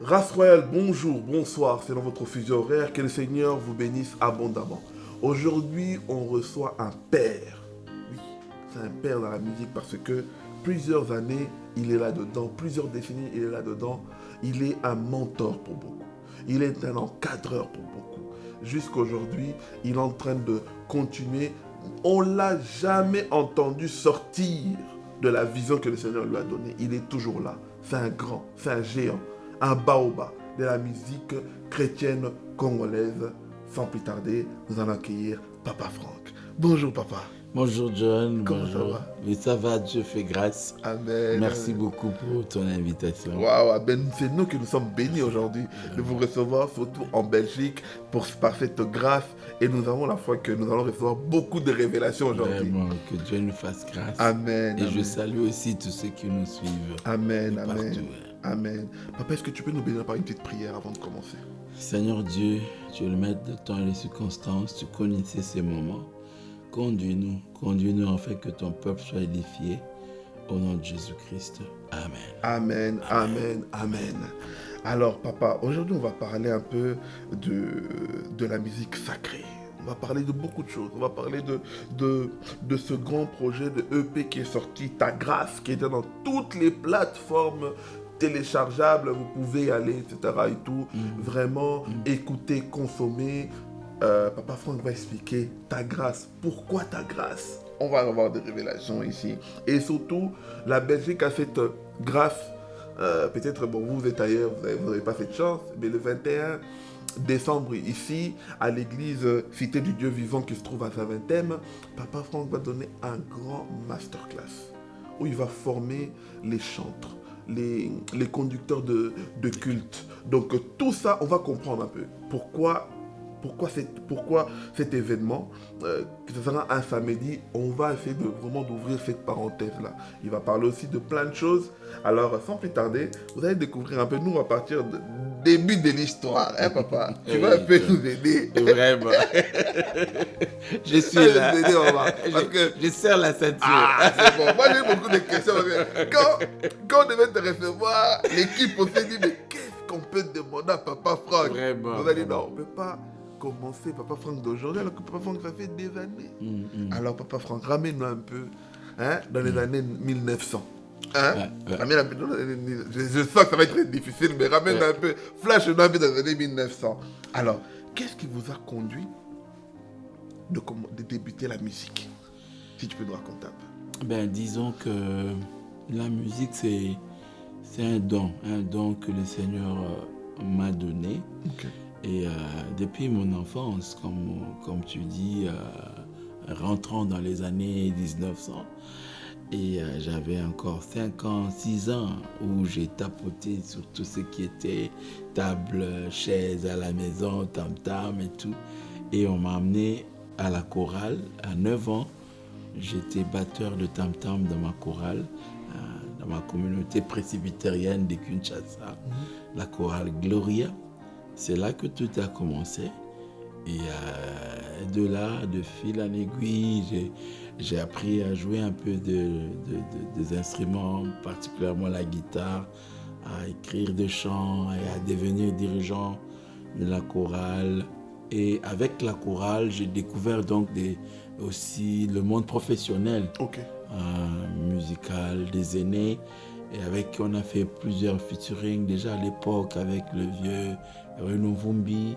Race royale, bonjour, bonsoir, selon votre fuseau horaire, que le Seigneur vous bénisse abondamment. Aujourd'hui, on reçoit un père. Oui, c'est un père dans la musique parce que plusieurs années, il est là-dedans, plusieurs décennies, il est là-dedans. Il est un mentor pour beaucoup. Il est un encadreur pour beaucoup. Jusqu'aujourd'hui, il est en train de continuer. On ne l'a jamais entendu sortir de la vision que le Seigneur lui a donnée. Il est toujours là. C'est un grand, c'est un géant, un baobab de la musique chrétienne congolaise. Sans plus tarder, nous allons accueillir Papa Franck. Bonjour papa. Bonjour John, Comment bonjour. ça va? Oui, ça va, Dieu fait grâce. Amen. Merci beaucoup pour ton invitation. Waouh, amen. C'est nous qui nous sommes bénis aujourd'hui de vous recevoir, surtout en Belgique, par cette grâce. Et nous avons la foi que nous allons recevoir beaucoup de révélations aujourd'hui. Vraiment, que Dieu nous fasse grâce. Amen. Et amen. je salue aussi tous ceux qui nous suivent. Amen, amen. Partout. Amen. Papa, est-ce que tu peux nous bénir par une petite prière avant de commencer? Seigneur Dieu, tu es le maître de temps et des circonstances, tu connaissais ces moments. Conduis-nous en fait que ton peuple soit édifié. Au nom de Jésus-Christ. Amen. Amen, amen, amen. Alors, papa, aujourd'hui, on va parler un peu de la musique sacrée. On va parler de beaucoup de choses. On va parler de ce grand projet de EP qui est sorti, Ta Grâce, qui était dans toutes les plateformes téléchargeables. Vous pouvez y aller, etc. et tout. Vraiment, écouter, consommer. Papa Franck va expliquer Ta Grâce. Pourquoi Ta Grâce? On va avoir des révélations ici. Et surtout, la Belgique a cette grâce. Peut-être, bon, vous êtes ailleurs, vous n'avez pas cette chance, mais le 21 décembre, ici, à l'église Cité du Dieu Vivant qui se trouve à Saint-Vincent, Papa Franck va donner un grand masterclass où il va former les chantres, les conducteurs de culte. Donc, tout ça, on va comprendre un peu pourquoi cet événement, que ce sera un samedi, on va essayer vraiment d'ouvrir cette parenthèse-là. Il va parler aussi de plein de choses. Alors, sans plus tarder, vous allez découvrir un peu, nous, à partir du début de l'histoire, hein, papa? Tu vas un peu nous aider. Vraiment. Je suis là. Nous aider, maman, parce que... Je serre la ceinture. Ah, c'est bon. Moi, j'ai beaucoup de questions. Quand on devait te recevoir, l'équipe s'est dit, mais qu'est-ce qu'on peut demander à Papa Franck? Vraiment. On a dit, non, on ne peut pas commencer Papa Franck d'aujourd'hui, alors que Papa Franck, ça fait des années. Alors, Papa Franck, ramène-nous un peu dans les années 1900. Hein? Ouais. Ramène un peu dans les années... Je sens que ça va être très difficile, mais ramène un peu, flash-nous un peu dans les années 1900. Alors, qu'est-ce qui vous a conduit de débuter la musique? Si tu peux nous raconter un peu. Ben, disons que la musique, c'est un don que le Seigneur m'a donné. Ok. Et depuis mon enfance, comme tu dis, rentrant dans les années 1900, et j'avais encore 5 ans, 6 ans, où j'ai tapoté sur tout ce qui était table, chaise à la maison, tam-tam et tout. Et on m'a amené à la chorale à 9 ans. J'étais batteur de tam-tam dans ma chorale, dans ma communauté presbytérienne de Kinshasa, la chorale Gloria. C'est là que tout a commencé. Et de là, de fil en aiguille, j'ai appris à jouer un peu des instruments, particulièrement la guitare, à écrire des chants et à devenir dirigeant de la chorale. Et avec la chorale, j'ai découvert donc aussi le monde professionnel musical des aînés. Et avec qui on a fait plusieurs featuring déjà à l'époque avec le vieux Renaud Vumbi,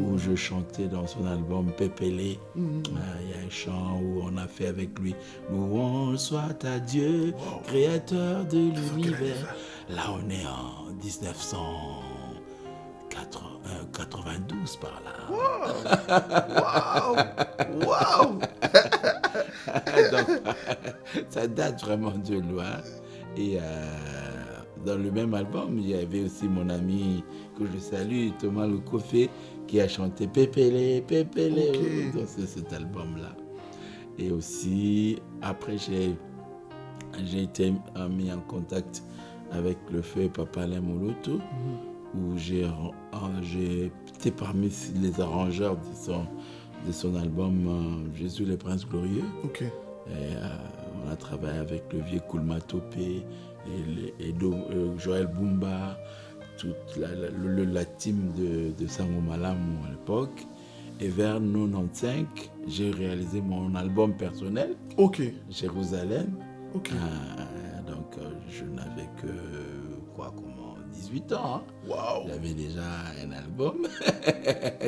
où je chantais dans son album Pépélé. Il y a un chant où on a fait avec lui Louange soit à Dieu, créateur de l'univers. Là, on est en 1992 par là. Waouh! Donc, ça date vraiment de loin. Et dans le même album, il y avait aussi mon ami que je salue, Thomas Lekofé, qui a chanté Pépélé, Pépélé dans cet album-là. Et aussi, après, j'ai été mis en contact avec le feu Papa Alain Moloto, où j'ai été parmi les arrangeurs de son album Jésus le Prince Glorieux. Et on a travaillé avec le vieux Koulma Topé et Joël Bumba, toute la team de Sango Malamu à l'époque. Et vers 95, j'ai réalisé mon album personnel, Ok. Jérusalem. Ok. Donc, je n'avais que 18 ans. Hein. Waouh. J'avais déjà un album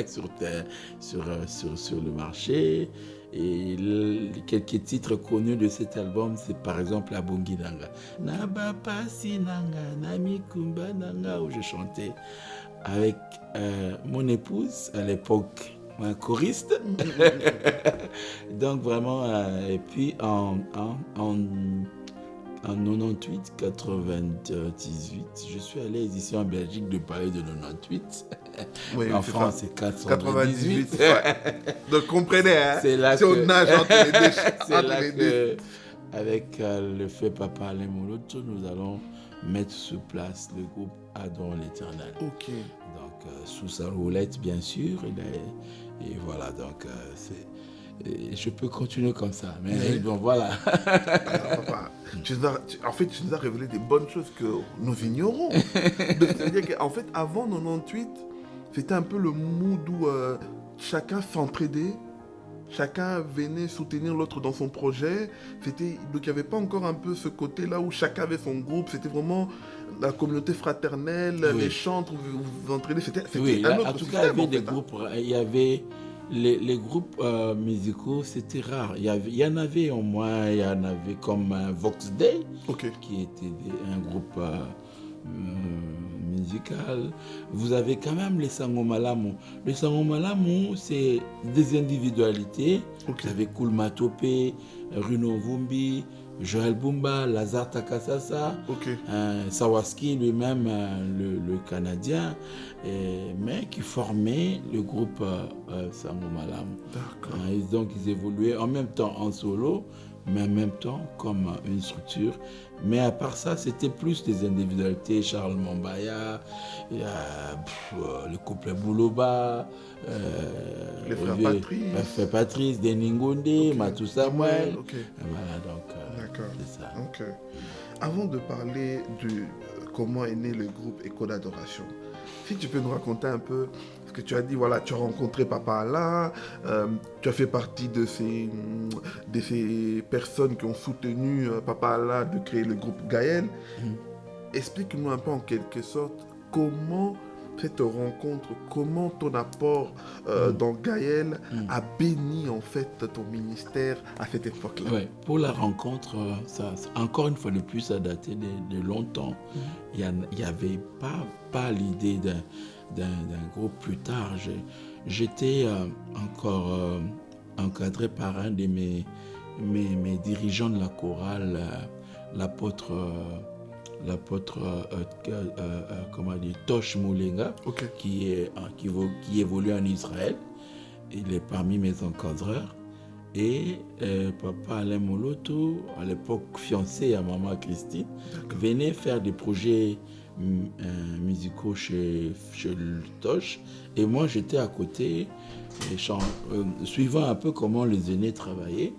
sur le marché. Et quelques titres connus de cet album, c'est par exemple Abongi Nanga. Naba Pasi Nanga, Nami Kumba Nanga, où je chantais avec mon épouse à l'époque, un choriste. Donc vraiment, et puis en 98, 98, je suis allé ici en Belgique de parler de 98. Oui, En France, c'est 98. Ouais. Donc comprenez, hein, C'est là si on que... nage entre les deux. C'est entre là les que, deux. avec le fait Papa Alain Moloto, nous allons mettre sur place le groupe Adorons l'Éternel. Ok. Donc, sous sa roulette, bien sûr. Et voilà, donc, je peux continuer comme ça. Mais Oui. bon, voilà. Alors, papa, tu nous as révélé des bonnes choses que nous ignorons. C'est-à-dire qu'en fait, avant 98, c'était un peu le mood où chacun s'entraidait, chacun venait soutenir l'autre dans son projet. Donc il n'y avait pas encore un peu ce côté-là où chacun avait son groupe. C'était vraiment la communauté fraternelle, Oui. les chants où vous vous entraînez. C'était Oui, un autre en tout système, cas, il y avait en des fait, hein. groupes, il y avait les groupes musicaux, c'était rare. Il y en avait au moins, il y en avait comme Vox Day, Ok. qui était un groupe musical. Vous avez quand même les Sango Malamu. Les Sango Malamu, c'est des individualités. Ok. Vous avez Koulma Topé, Runo Vumbi, Joël Bumba, Lazare Takasasa, Ok. Sawaski lui-même, le Canadien, mais qui formait le groupe Sango Malamu. D'accord. Donc ils évoluaient en même temps en solo, mais en même temps comme une structure. Mais à part ça, c'était plus des individualités. Charles Mombaya, le couple Bouloba, Les frères Patrice. les frères Patrice, Deningonde, Ok. Matou Samuel. Ok. Voilà, donc D'accord. c'est ça. Ok. Avant de parler de comment est né le groupe Écho d'Adoration, si tu peux nous raconter un peu, parce que tu as dit, voilà, tu as rencontré Papa Alain, tu as fait partie de ces personnes qui ont soutenu Papa Alain de créer le groupe Gaël. Explique-nous un peu en quelque sorte comment cette rencontre, comment ton apport dans Gaël a béni en fait ton ministère à cette époque-là. Ouais, pour la rencontre, encore une fois de plus, ça datait de longtemps. Il n'y avait pas l'idée d'un groupe plus tard. J'étais encore encadré par un de mes dirigeants de la chorale, l'apôtre comment dire, Tosh Moulenga, Ok. qui évolue en Israël. Il est parmi mes encadreurs. Et Papa Alain Moloto, à l'époque fiancé à Maman Christine, venait faire des projets musicaux chez le Tosh. Et moi, j'étais à côté, suivant un peu comment les aînés travaillaient.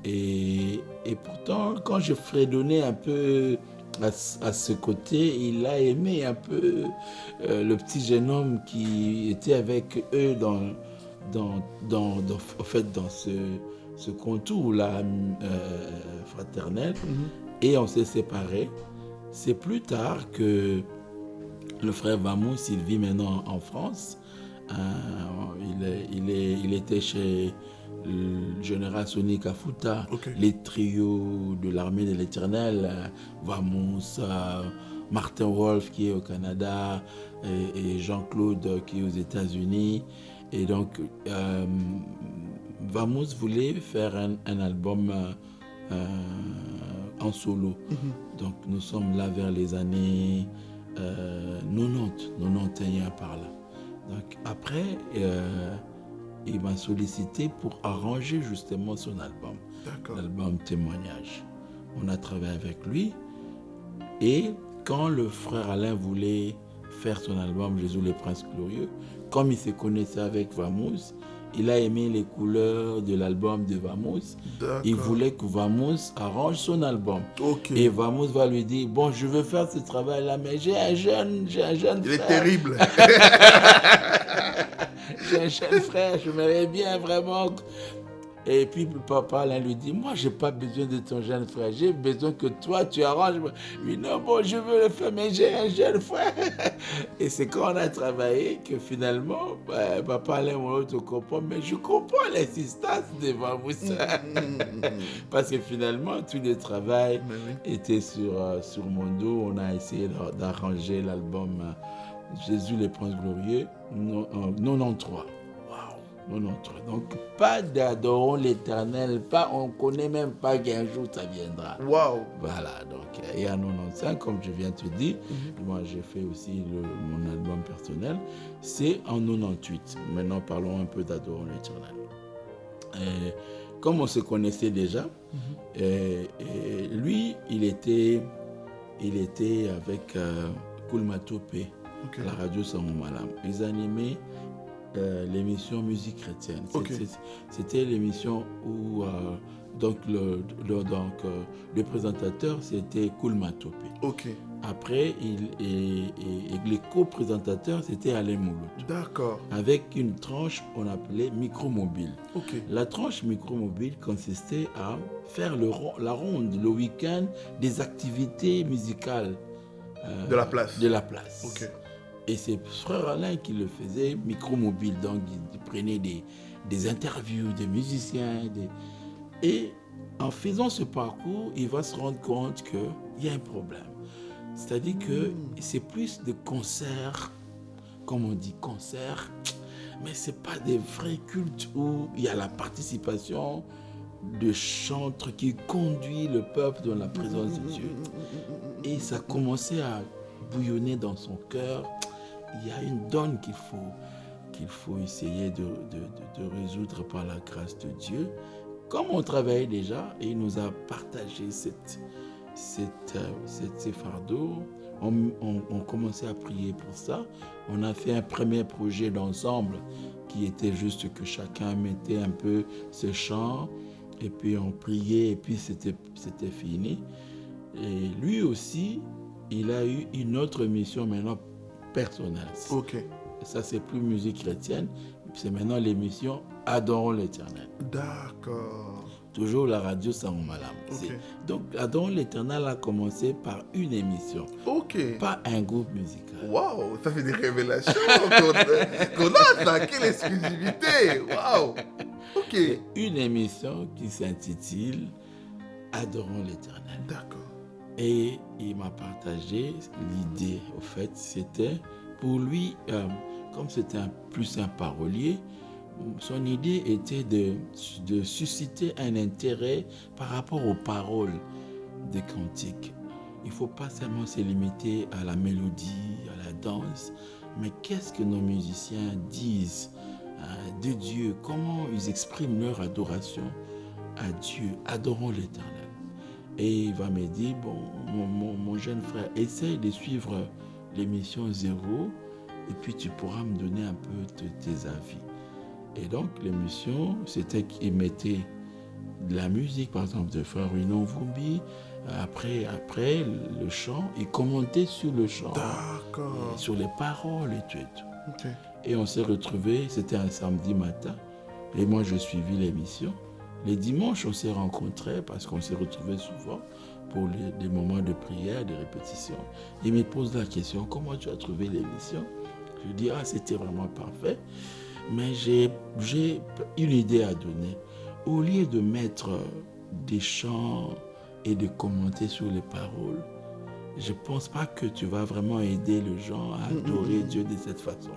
Et pourtant, quand je fredonnais un peu à ce côté, il a aimé un peu le petit jeune homme qui était avec eux dans ce contour-là fraternel. Et on s'est séparés. C'est plus tard que le frère Vamous, il vit maintenant en France. Il était chez le général Sonny Kafuta, les trios de l'armée de l'Éternel, Vamous, Martin Wolf qui est au Canada et Jean-Claude qui est aux États-Unis. Et donc, Vamous voulait faire un album en solo. Donc, nous sommes là vers les années 91 par là. Donc, après, il m'a sollicité pour arranger justement son album, l'album Témoignage. On a travaillé avec lui. Et quand le frère Alain voulait faire son album Jésus le Prince Glorieux, comme il se connaissait avec Vamous, il a aimé les couleurs de l'album de Vamos. D'accord. Il voulait que Vamos arrange son album. Ok. Et Vamos va lui dire, bon, je veux faire ce travail-là, mais j'ai un jeune Il est frère. terrible. J'ai un jeune frère, je m'aimerais bien vraiment. Et puis le papa Alain lui dit, moi j'ai pas besoin de ton jeune frère, j'ai besoin que toi tu arranges. Lui non, bon je veux le faire, mais j'ai un jeune frère. Et c'est quand on a travaillé que finalement, papa Alain on te comprend, mais je comprends l'insistance de Vamos. Parce que finalement tout le travail était sur mon dos. On a essayé d'arranger l'album Jésus le Prince Glorieux, 93. 93. Donc, pas d'adorons l'éternel, on ne connaît même pas qu'un jour ça viendra. Waouh! Voilà, donc, et en 95, comme je viens de te dire, moi j'ai fait aussi mon album personnel, c'est en 98. Maintenant, parlons un peu d'adorons l'éternel. Comme on se connaissait déjà, lui, il était avec Koulmatopé, la radio Sangomalam. Ils animaient l'émission Musique chrétienne. C'était l'émission où le présentateur c'était Koulmatopé. Après, les co-présentateurs c'était Alain Mouloud. D'accord. Avec une tranche on appelait micro-mobile. La tranche micro-mobile consistait à faire la ronde le week-end des activités musicales de la place. Et c'est frère Alain qui le faisait, micro-mobile. Donc, il prenait des interviews des musiciens. Et en faisant ce parcours, il va se rendre compte qu'il y a un problème. C'est-à-dire que c'est plus de concerts, comme on dit concerts, mais ce n'est pas des vrais cultes où il y a la participation de chantres qui conduit le peuple dans la présence de Dieu. Et ça commençait à bouillonner dans son cœur. Il y a une donne qu'il faut essayer de résoudre par la grâce de Dieu. Comme on travaillait déjà, et il nous a partagé ces fardeaux, on commençait à prier pour ça. On a fait un premier projet d'ensemble qui était juste que chacun mettait un peu ses chants, et puis on priait, et puis c'était fini. Et lui aussi, il a eu une autre mission maintenant personnelle. Ça, c'est plus musique chrétienne, c'est maintenant l'émission Adorons l'Éternel. D'accord. Toujours la radio Sangomalam. Donc, Adorons l'Éternel a commencé par une émission. Pas un groupe musical. Waouh, ça fait des révélations qu'on a ça. Quelle exclusivité. Waouh. Une émission qui s'intitule Adorons l'Éternel. D'accord. Et il m'a partagé l'idée, au fait, c'était pour lui, comme c'était plus un parolier, son idée était de susciter un intérêt par rapport aux paroles des cantiques. Il ne faut pas seulement se limiter à la mélodie, à la danse, mais qu'est-ce que nos musiciens disent de Dieu, comment ils expriment leur adoration à Dieu, adorons l'Éternel. Et il va me dire, bon, mon jeune frère, essaye de suivre l'émission Zéro et puis tu pourras me donner un peu tes avis. Et donc l'émission, c'était qu'il mettait de la musique, par exemple, de frère Rinon Vumbi. Après le chant, il commentait sur le chant, sur les paroles et tout. Et on s'est retrouvés, c'était un samedi matin, et moi je suivis l'émission. Les dimanches, on s'est rencontrés parce qu'on s'est retrouvés souvent pour des moments de prière, de répétition. Il me pose la question, comment tu as trouvé l'émission? Je dis, c'était vraiment parfait, mais j'ai une idée à donner. Au lieu de mettre des chants et de commenter sur les paroles, je ne pense pas que tu vas vraiment aider les gens à adorer Dieu de cette façon.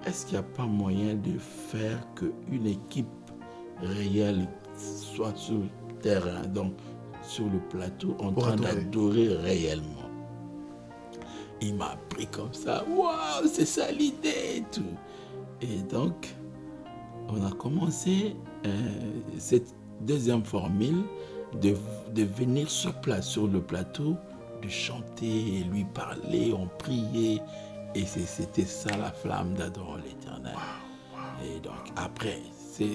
Est-ce qu'il n'y a pas moyen de faire qu'une équipe réelle soit sur le terrain, donc sur le plateau, en train d'adorer réellement? Il m'a pris comme ça. Waouh, c'est ça l'idée et tout. Et donc, on a commencé cette deuxième formule de venir sur place, sur le plateau, de chanter et lui parler, on priait. Et c'était ça la flamme d'Adorons l'Éternel. Et donc, après,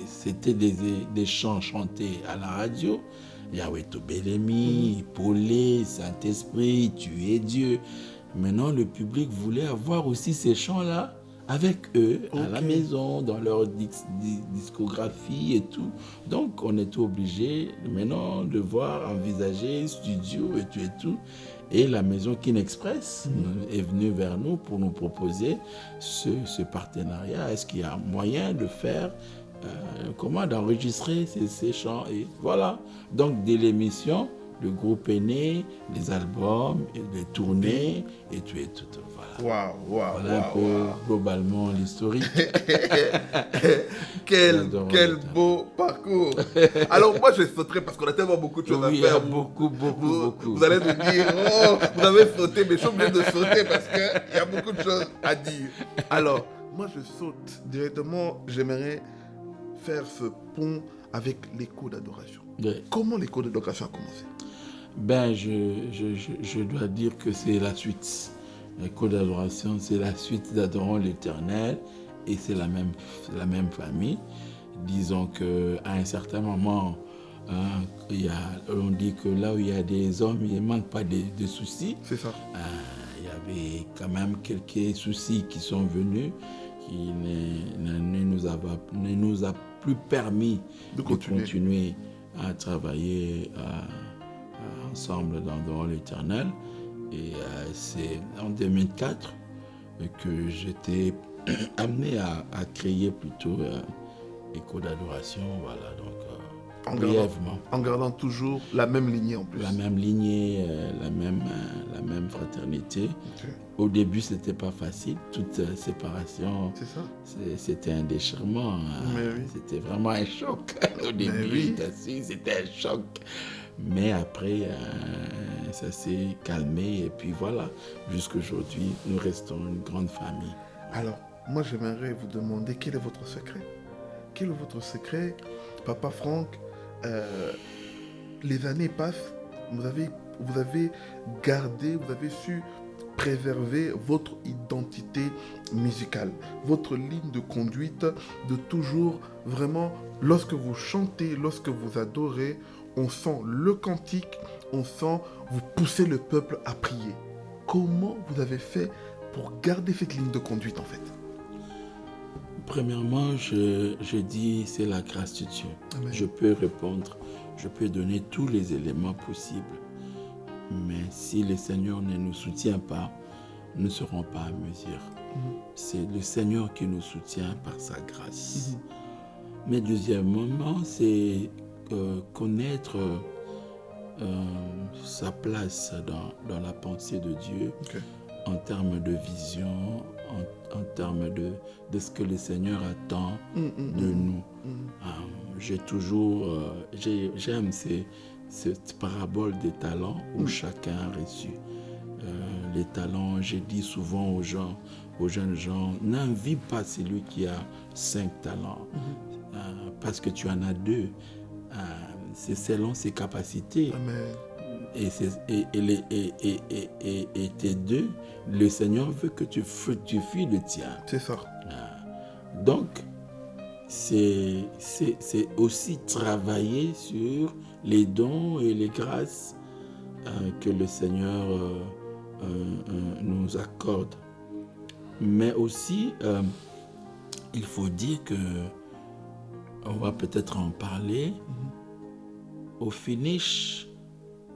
c'était des chants chantés à la radio. Yahweh Tobelemi, Paulé, Saint-Esprit, tu es Dieu. Maintenant, le public voulait avoir aussi ces chants-là avec eux, à la maison, dans leur discographie et tout. Donc, on était obligé maintenant de voir, envisager studio et tout. Et la maison Kin Express est venue vers nous pour nous proposer ce partenariat. Est-ce qu'il y a moyen de faire, d'enregistrer ces chants? Et voilà. Donc, dès l'émission, le groupe est né, les albums, les tournées et tout. Voilà. Voilà un peu globalement l'historique. Quel beau parcours. Alors moi je sauterai parce qu'on a tellement beaucoup de choses à faire. Beaucoup. Vous allez nous dire, oh, vous avez sauté, mais je suis obligé de sauter parce qu'il y a beaucoup de choses à dire. Alors, moi je saute directement, j'aimerais faire ce pont avec l'écho d'adoration. Oui. Comment l'écho d'adoration a commencé? Je dois dire que c'est la suite. L'écho d'adoration, c'est la suite d'Adorons l'Éternel et c'est la même famille. Disons qu'à un certain moment, on dit que là où il y a des hommes, il ne manque pas de soucis. C'est ça. Il y avait quand même quelques soucis qui sont venus qui ne nous a plus permis de continuer à travailler ensemble dans Adorons l'Éternel. Et c'est en 2004 que j'étais amené à créer plutôt Écho d'adoration, voilà, donc brièvement. En gardant toujours la même lignée en plus. La même lignée, la même fraternité. Okay. Au début, c'était pas facile, toute séparation. C'est ça. C'était un déchirement, oui. C'était vraiment un choc. Au début, c'était un choc. Mais après, ça s'est calmé et puis voilà, jusqu'aujourd'hui, nous restons une grande famille. Alors, moi j'aimerais vous demander quel est votre secret? Quel est votre secret, Papa Franck? Les années passent, vous avez gardé, vous avez su préserver votre identité musicale, votre ligne de conduite, de toujours vraiment, lorsque vous chantez, lorsque vous adorez, on sent le cantique, on sent vous pousser le peuple à prier. Comment vous avez fait pour garder cette ligne de conduite en fait? Premièrement, je dis c'est la grâce de Dieu. Amen. Je peux répondre, je peux donner tous les éléments possibles. Mais si le Seigneur ne nous soutient pas, nous ne serons pas à mesure. C'est le Seigneur qui nous soutient par sa grâce. Mais deuxièmement, c'est connaître sa place dans la pensée de Dieu, en termes de vision, en termes de ce que le Seigneur attend de nous. J'aime cette parabole des talents où chacun a reçu. Les talents, j'ai dit souvent aux jeunes gens, n'envie pas celui qui a 5 talents, parce que tu en as 2. C'est selon ses capacités. Amen. Et tes 2, le Seigneur veut que tu fructifies le tien. C'est ça. Donc, c'est aussi travailler sur les dons et les grâces que le Seigneur nous accorde. Mais aussi, il faut dire que, on va peut-être en parler, au finish,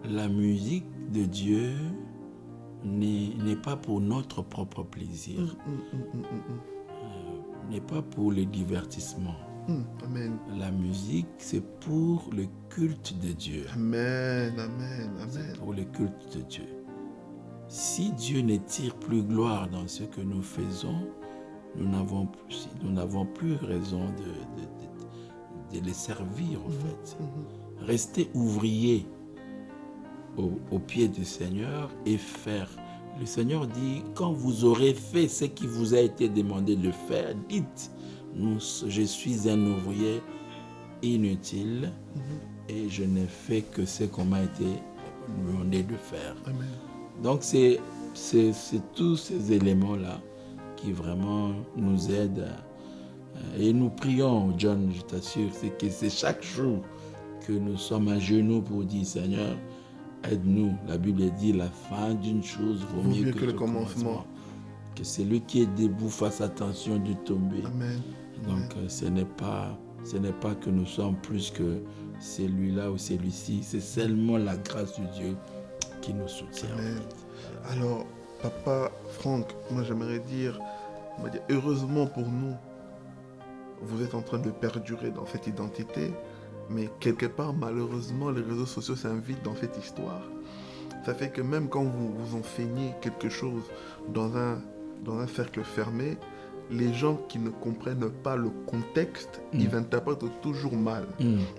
la musique de Dieu n'est pas pour notre propre plaisir, n'est pas pour le divertissement. Amen. La musique, c'est pour le culte de Dieu. Amen, amen, amen. C'est pour le culte de Dieu. Si Dieu ne tire plus gloire dans ce que nous faisons, nous n'avons plus raison de les servir, en fait. Restez ouvriers au pied du Seigneur et faire. Le Seigneur dit, quand vous aurez fait ce qui vous a été demandé de faire, dites, je suis un ouvrier inutile et je n'ai fait que ce qu'on m'a été demandé de faire. Amen. Donc c'est tous ces éléments-là qui vraiment nous aident Et nous prions, John, je t'assure, c'est que c'est chaque jour que nous sommes à genoux pour dire, Seigneur, aide-nous. La Bible dit, la fin d'une chose vaut mieux que le commencement. Que celui qui est debout fasse attention de tomber. Amen. Donc, ce n'est pas que nous sommes plus que celui-là ou celui-ci. C'est seulement la grâce de Dieu qui nous soutient. Amen. Alors, Papa Franck, moi j'aimerais dire, heureusement pour nous, vous êtes en train de perdurer dans cette identité, mais quelque part, malheureusement, les réseaux sociaux s'invitent dans cette histoire. Ça fait que même quand vous enseignez quelque chose dans un cercle fermé, les gens qui ne comprennent pas le contexte, ils interprètent toujours mal.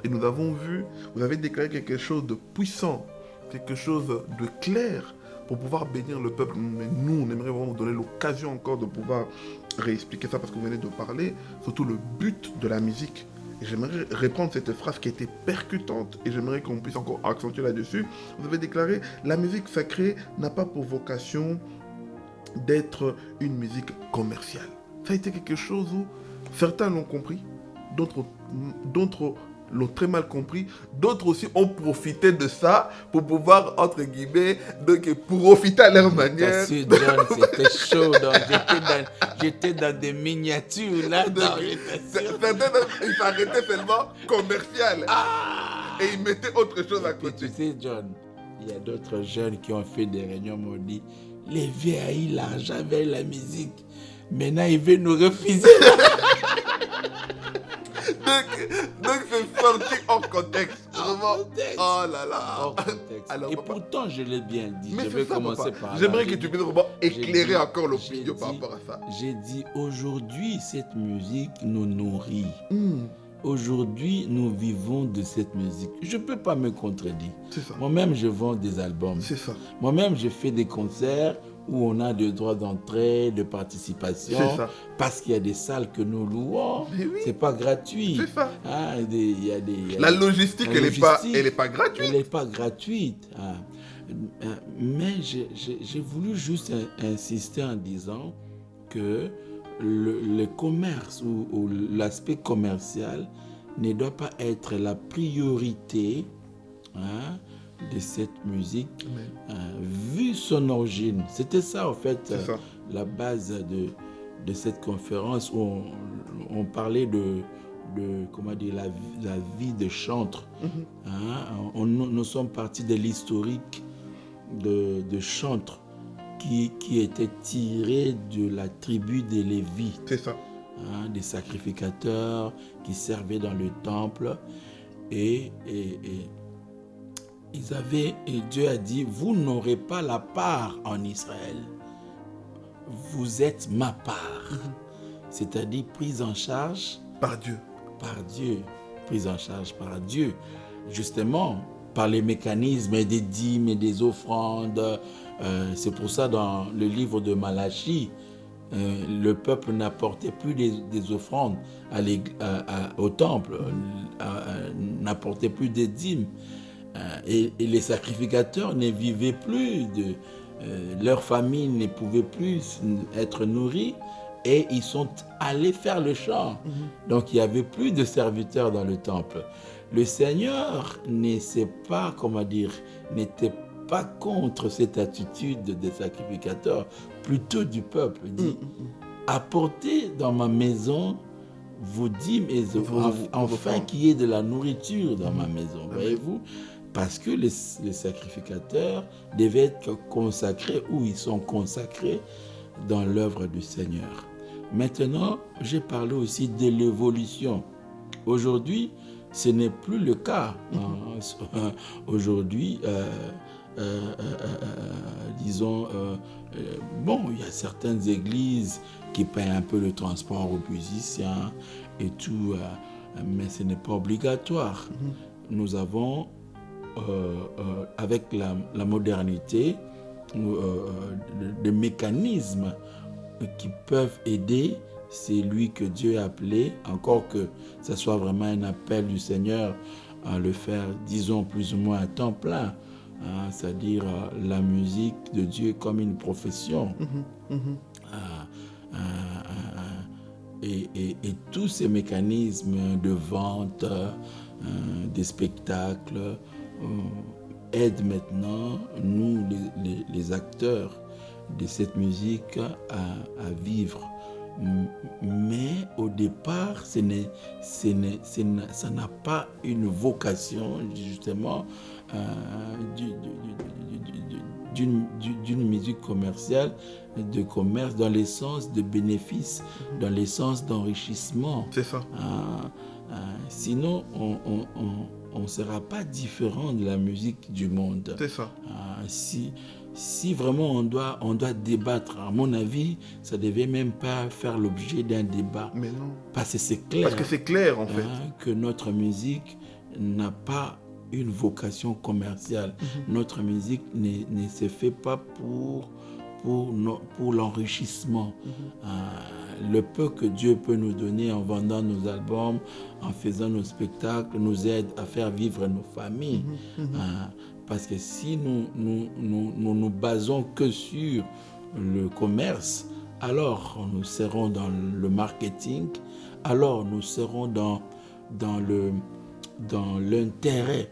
Et nous avons vu, vous avez déclaré quelque chose de puissant, quelque chose de clair pour pouvoir bénir le peuple. Mais nous, on aimerait vraiment vous donner l'occasion encore de pouvoir réexpliquer ça parce que vous venez de parler, surtout le but de la musique. Et j'aimerais reprendre cette phrase qui était percutante et j'aimerais qu'on puisse encore accentuer là-dessus. Vous avez déclaré, la musique sacrée n'a pas pour vocation d'être une musique commerciale. Ça a été quelque chose où certains l'ont compris, d'autres l'ont très mal compris, d'autres aussi ont profité de ça pour pouvoir, entre guillemets, donc profiter à leur manière. John, c'était chaud, donc j'étais dans des miniatures là. Certains, ils s'arrêtaient seulement commercial. Et ils mettaient autre chose à côté. Tu sais, John, il y a d'autres jeunes qui ont fait des réunions, m'ont dit, les vieux haïs l'argent avec la musique. Maintenant, ils veulent nous refuser. donc c'est sorti hors contexte. Vraiment. Oh là là. Hors contexte. Alors, et papa, pourtant, je l'ai bien dit. Mais je vais commencer papa, par là. J'aimerais que tu puisses vraiment éclairer encore l'opinion par rapport à ça. J'ai dit, aujourd'hui, cette musique nous nourrit. Aujourd'hui, nous vivons de cette musique. Je ne peux pas me contredire. C'est ça. Moi-même, je vends des albums. C'est ça. Moi-même, je fais des concerts où on a des droits d'entrée, de participation. C'est ça. Parce qu'il y a des salles que nous louons. Mais oui. C'est pas gratuit. C'est ça. Ah, la logistique, elle n'est pas gratuite. Elle n'est pas gratuite. Mais j'ai voulu juste insister en disant que le commerce ou l'aspect commercial ne doit pas être la priorité de cette musique, vu son origine. C'était ça, en fait, la base de cette conférence où on parlait de comment dire, la vie de chantre. Nous sommes partis de l'historique de chantre qui était tiré de la tribu des Lévites. C'est ça. Des sacrificateurs qui servaient dans le temple. Et Dieu a dit, vous n'aurez pas la part en Israël. Vous êtes ma part. C'est-à-dire prise en charge par Dieu. Par Dieu. Prise en charge par Dieu. Justement, par les mécanismes des dîmes et des offrandes. C'est pour ça, dans le livre de Malachie, le peuple n'apportait plus des offrandes au temple, n'apportait plus des dîmes. Et les sacrificateurs ne vivaient plus, leur famille ne pouvait plus être nourrie et ils sont allés faire le champ. Donc il n'y avait plus de serviteurs dans le temple. Le Seigneur n'était pas contre cette attitude des sacrificateurs, plutôt du peuple. Il dit, apportez dans ma maison vos dîmes et enfin qu'il y ait de la nourriture dans ma maison. Voyez-vous? Parce que les sacrificateurs devaient être consacrés ou ils sont consacrés dans l'œuvre du Seigneur. Maintenant, j'ai parlé aussi de l'évolution. Aujourd'hui, ce n'est plus le cas. Aujourd'hui, disons, il y a certaines églises qui paient un peu le transport aux musiciens et tout, mais ce n'est pas obligatoire. Nous avons, avec la modernité, des mécanismes qui peuvent aider celui que Dieu a appelé, encore que ce soit vraiment un appel du Seigneur à le faire, disons, plus ou moins à temps plein, c'est-à-dire la musique de Dieu comme une profession. et tous ces mécanismes de vente des spectacles aident maintenant, nous, les acteurs de cette musique, à vivre. Mais au départ, ça n'a pas une vocation, justement, d'une musique commerciale, de commerce, dans le sens de bénéfice, dans le sens d'enrichissement. C'est ça. Sinon, on ne sera pas différent de la musique du monde. C'est ça. Si vraiment on doit débattre, à mon avis, ça ne devait même pas faire l'objet d'un débat. Mais non. Parce que c'est clair. Parce que c'est clair, en fait. Que notre musique n'a pas une vocation commerciale. Notre musique ne se fait pas pour l'enrichissement. Le peu que Dieu peut nous donner en vendant nos albums, en faisant nos spectacles, nous aide à faire vivre nos familles. Parce que si nous basons que sur le commerce, alors nous serons dans le marketing, alors nous serons dans l'intérêt.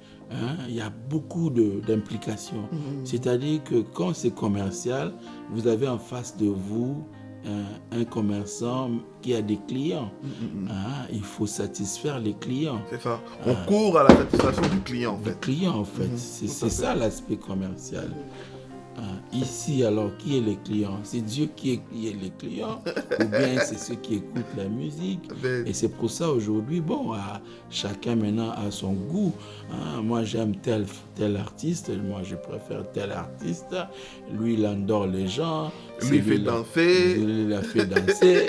Il y a beaucoup d'implications. C'est-à-dire que quand c'est commercial, vous avez en face de vous un commerçant qui a des clients. Il faut satisfaire les clients. C'est ça. On court à la satisfaction du client, en fait. Du client, en fait. C'est ça l'aspect commercial. Ici, alors, qui est le client? C'est Dieu qui est le client ou bien c'est ceux qui écoutent la musique? Et c'est pour ça aujourd'hui, chacun maintenant a son goût. Moi, j'aime tel artiste, moi, je préfère tel artiste. Lui, il endort les gens. Lui, il fait danser. Il l'a fait danser.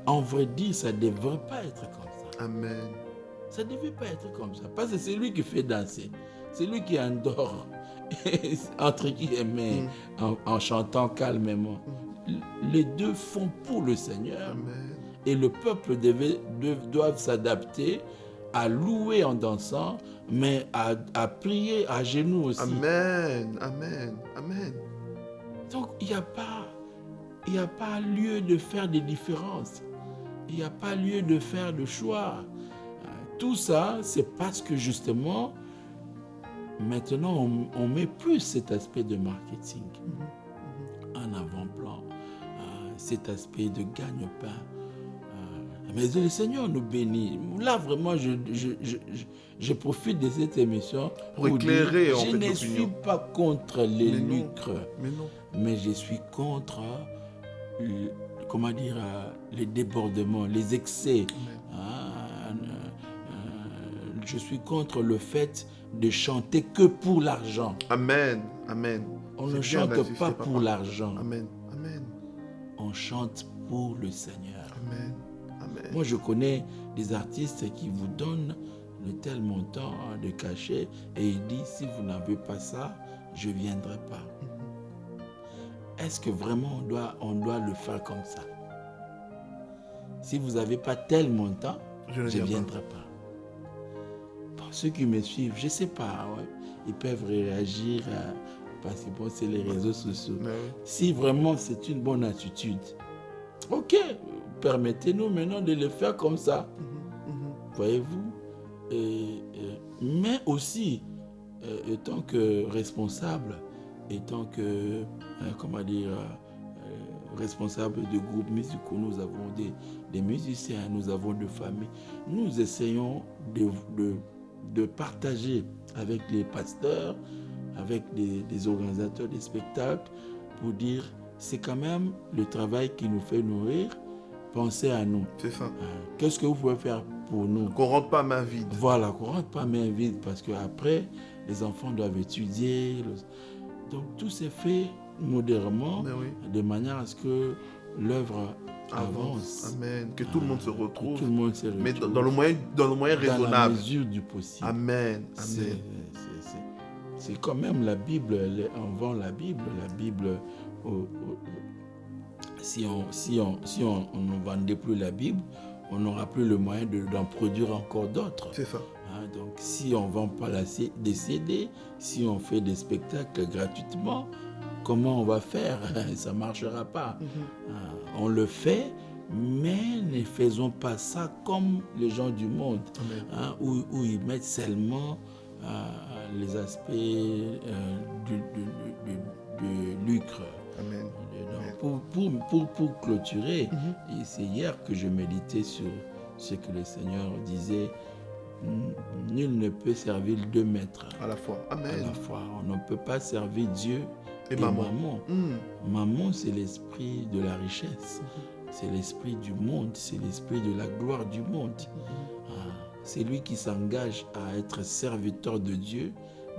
En vrai dire, ça ne devrait pas être comme ça. Amen. Ça ne devait pas être comme ça. Parce que c'est lui qui fait danser. C'est lui qui endort. Entre guillemets, en chantant calmement. Les deux font pour le Seigneur. Amen. Et le peuple doit s'adapter à louer en dansant, mais à prier à genoux aussi. Amen. Amen. Amen. Donc, il n'y a pas lieu de faire des différences. Il n'y a pas lieu de faire de choix. Tout ça, c'est parce que justement, maintenant, on met plus cet aspect de marketing en avant-plan, cet aspect de gagne-pain. Mais le Seigneur nous bénit. Là, vraiment, je profite de cette émission pour éclairer dire, en fait je ne l'opinion. suis pas contre les lucres, mais je suis contre, les débordements, les excès. Je suis contre le fait de chanter que pour l'argent. Amen. Amen. On ne chante pas pour l'argent. Amen. Amen. On chante pour le Seigneur. Amen. Amen. Moi, je connais des artistes qui vous donnent de tel montant de cachet et ils disent, si vous n'avez pas ça, je ne viendrai pas. Est-ce que vraiment on doit le faire comme ça? Si vous n'avez pas tel montant, je ne viendrai pas. Ceux qui me suivent, je ne sais pas, ils peuvent réagir parce que c'est les réseaux sociaux. Si vraiment c'est une bonne attitude, ok, permettez-nous maintenant de le faire comme ça. Voyez-vous? Mais aussi, étant que responsable, étant que, responsable de groupes musicaux, nous avons des musiciens, nous avons des familles. Nous essayons de partager avec les pasteurs, avec des organisateurs des spectacles, pour dire, c'est quand même le travail qui nous fait nourrir, pensez à nous. C'est ça. Qu'est-ce que vous pouvez faire pour nous? Qu'on ne rentre pas main vide. Voilà, qu'on ne rentre pas main vide, parce qu'après, les enfants doivent étudier. Donc, tout s'est fait modérément, de manière à ce que l'œuvre avance. Amen. Que tout le monde se retrouve. Tout le monde se retrouve. Mais dans le moyen raisonnable. Dans la mesure du possible. Amen. Amen. C'est quand même la Bible. On vend la Bible. La Bible, si on ne vendait plus la Bible, on n'aura plus le moyen d'en produire encore d'autres. C'est ça. Donc, si on ne vend pas des CD, si on fait des spectacles gratuitement, comment on va faire? Ça ne marchera pas. On le fait, mais ne faisons pas ça comme les gens du monde, où ils mettent seulement les aspects du lucre. Amen. Pour clôturer, et c'est hier que je méditais sur ce que le Seigneur disait. Nul ne peut servir 2 maîtres À la fois. Amen. à la fois. On ne peut pas servir Dieu et maman. Maman, c'est l'esprit de la richesse. C'est l'esprit du monde. C'est l'esprit de la gloire du monde. C'est lui qui s'engage à être serviteur de Dieu,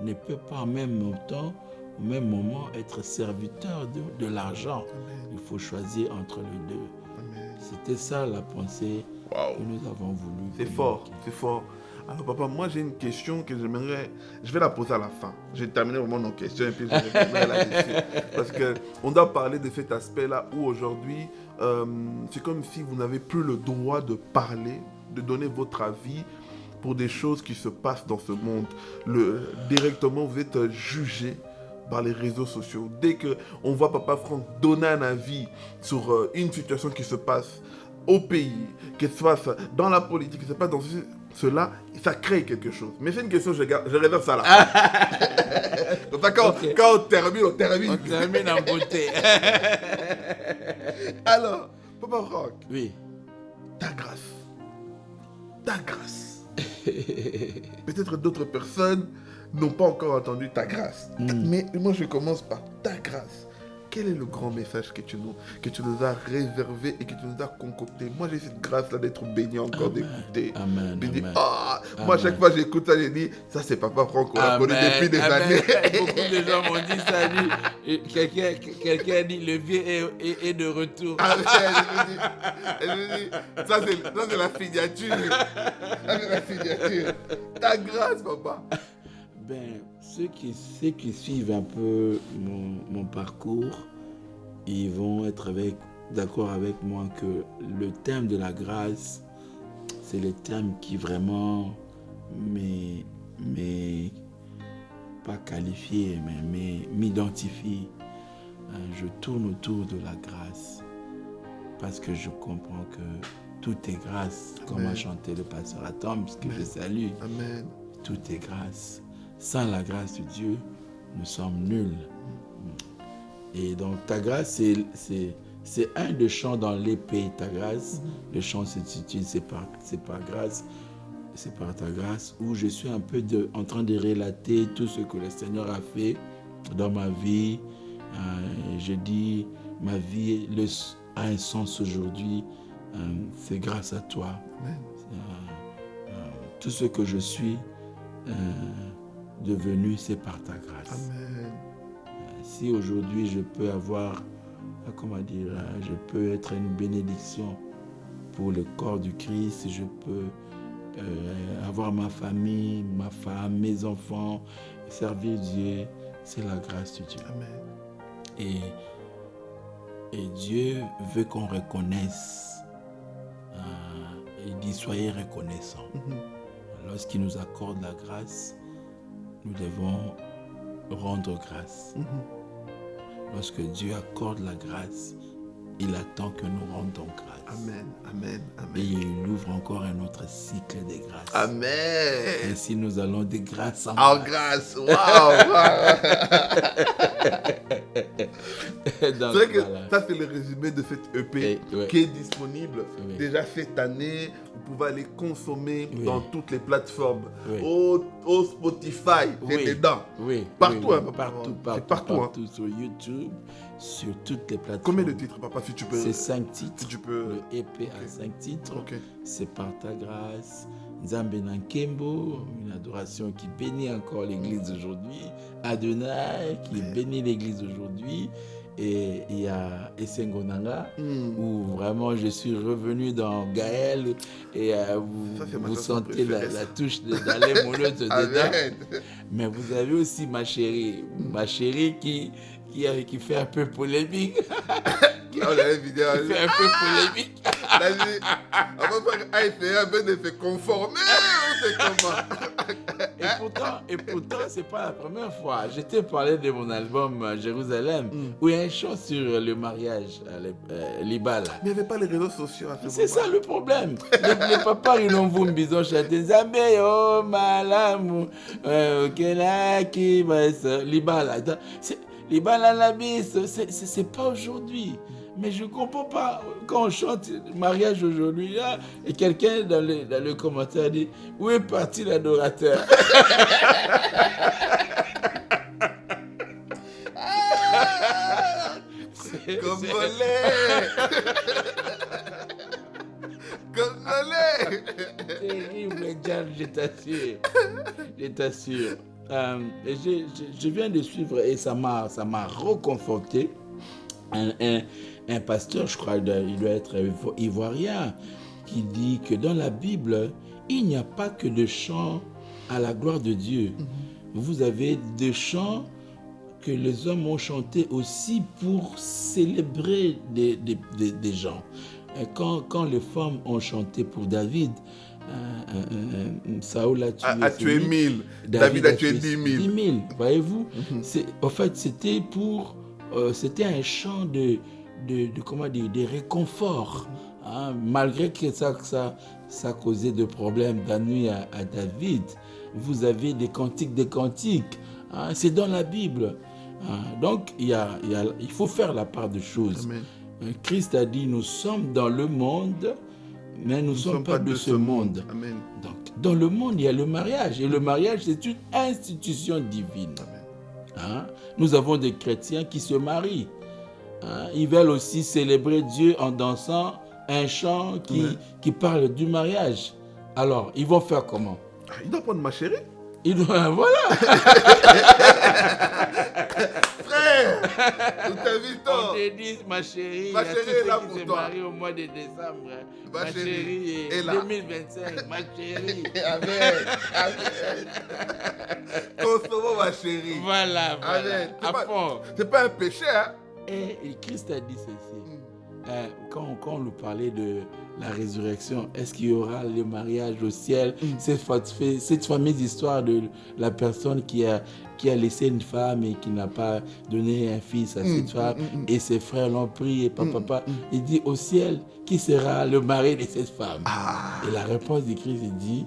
ne peut pas en même temps, au même moment, être serviteur de l'argent. Il faut choisir entre les deux. Amen. C'était ça la pensée Wow. que nous avons voulu. C'est fort, c'est fort. Alors papa, moi j'ai une question que j'aimerais, je vais la poser à la fin. J'ai terminé vraiment nos questions et puis je répondrai là-dessus. Parce qu'on doit parler de cet aspect-là où aujourd'hui, c'est comme si vous n'avez plus le droit de parler, de donner votre avis pour des choses qui se passent dans ce monde. Directement, vous êtes jugé par les réseaux sociaux. Dès qu'on voit Papa Franck donner un avis sur une situation qui se passe au pays, qui se passe dans la politique, qui se passe dans cela, ça crée quelque chose. Mais c'est une question, je réserve ça là. Donc quand on termine, on termine. On termine en beauté. Alors, Papa Franck, Oui. ta grâce. Peut-être d'autres personnes n'ont pas encore entendu ta grâce. Mais moi, je commence par ta grâce. Quel est le grand message que tu nous as réservé et que tu nous as concocté? Moi, j'ai cette grâce-là d'être béni encore, d'écouter. Amen. Je dis, Amen. moi, chaque fois que j'écoute ça, je dis, ça, c'est Papa Franck, on l'a connu depuis des années. Beaucoup de gens m'ont dit ça. Quelqu'un a dit, le vieux est de retour. Je me dis, ça, c'est la signature. Ça, c'est la signature. Ta grâce, papa. Ceux qui suivent un peu mon parcours, ils vont être d'accord avec moi que le thème de la grâce, c'est le thème qui vraiment pas qualifié, mais m'identifie. Je tourne autour de la grâce parce que je comprends que tout est grâce, comme a chanté le pasteur Atom, que je salue. Amen. Tout est grâce. Sans la grâce de Dieu, nous sommes nuls. Et donc ta grâce, c'est un des chants dans l'épée, ta grâce. Le chant s'intitule c'est par grâce, c'est par ta grâce, où je suis un peu en train de relater tout ce que le Seigneur a fait dans ma vie. Je dis, ma vie a un sens aujourd'hui, c'est grâce à toi. Tout ce que je suis devenu, c'est par ta grâce. Amen. Si aujourd'hui je peux avoir, je peux être une bénédiction pour le corps du Christ, je peux avoir ma famille, ma femme, mes enfants, servir Dieu, c'est la grâce de Dieu. Amen. Et Dieu veut qu'on reconnaisse. Il dit, soyez reconnaissants. Lorsqu'il nous accorde la grâce, nous devons rendre grâce. Lorsque Dieu accorde la grâce, il attend que nous rendons grâce. Amen. Amen. Amen. Et il ouvre encore un autre cycle de grâce. Amen. Ainsi, nous allons de grâce en grâce. Waouh. C'est vrai que ça, c'est le résumé de cette EP qui est disponible déjà cette année. Vous pouvez aller consommer dans toutes les plateformes. Au Spotify, c'est dedans. Partout. Partout sur YouTube, sur toutes les plateformes. Combien de titres, papa, si tu peux? C'est 5 titres. Si tu peux. Le EP a 5 titres. Okay. C'est par ta grâce. Nzambe Nankembo, une adoration qui bénit encore l'église aujourd'hui. Adonai, qui bénit l'église aujourd'hui. Et il y a Essengonanga, où vraiment je suis revenu dans Gaël et vous sentez la touche d'Alain Molotte dedans. Mais vous avez aussi ma chérie qui fait un peu polémique. Qui fait un peu polémique. On va faire un peu de se conformer, c'est comment. Et pourtant, c'est pas la première fois. Je t'ai parlé de mon album Jérusalem, où il y a une chant sur le mariage, Libala. Mais il n'y avait pas les réseaux sociaux à ce moment. C'est ça le problème. Les papas, ils n'ont vu bisons chanter Zambe, oh, malamu, Libala. Libala la bise, c'est pas aujourd'hui. Mais je ne comprends pas, quand on chante mariage aujourd'hui, là, et quelqu'un dans le commentaire dit « Où est parti l'adorateur ?» Congolais. Terrible, John, je t'assure. Je viens de suivre et ça m'a reconforté. Un pasteur, je crois, il doit être ivoirien, qui dit que dans la Bible, il n'y a pas que de chants à la gloire de Dieu. Vous avez des chants que les hommes ont chantés aussi pour célébrer des gens. Et quand les femmes ont chanté pour David, Saoul a tué 1000, David a tué 10 000. 10 000, voyez-vous. En fait, c'était un chant de réconfort, hein, malgré que ça causait des problèmes la nuit à David. Vous avez des cantiques, hein, c'est dans la Bible. Hein. Donc, il faut faire la part des choses. Amen. Christ a dit, nous sommes dans le monde, mais nous ne sommes pas de ce monde. Amen. Donc, dans le monde, il y a le mariage. Et le mariage, c'est une institution divine. Hein? Nous avons des chrétiens qui se marient. Hein? Ils veulent aussi célébrer Dieu en dansant un chant qui parle du mariage. Alors, ils vont faire comment? Il doit prendre ma chérie. Voilà. Frère, nous t'invitons. On te dit, ma chérie, est là pour qui toi. se marient au mois de décembre. Ma chérie est là. 2025, ma chérie. Amen. Consommons ma chérie. Voilà. Amen. À fond. C'est pas un péché, hein? Et Christ a dit ceci. Quand on nous parlait de la résurrection, est-ce qu'il y aura le mariage au ciel? Cette fameuse histoire de la personne qui a laissé une femme et qui n'a pas donné un fils à cette femme, et ses frères l'ont pris, et papa, il dit au ciel, qui sera le mari de cette femme? Et la réponse de Christ, il dit,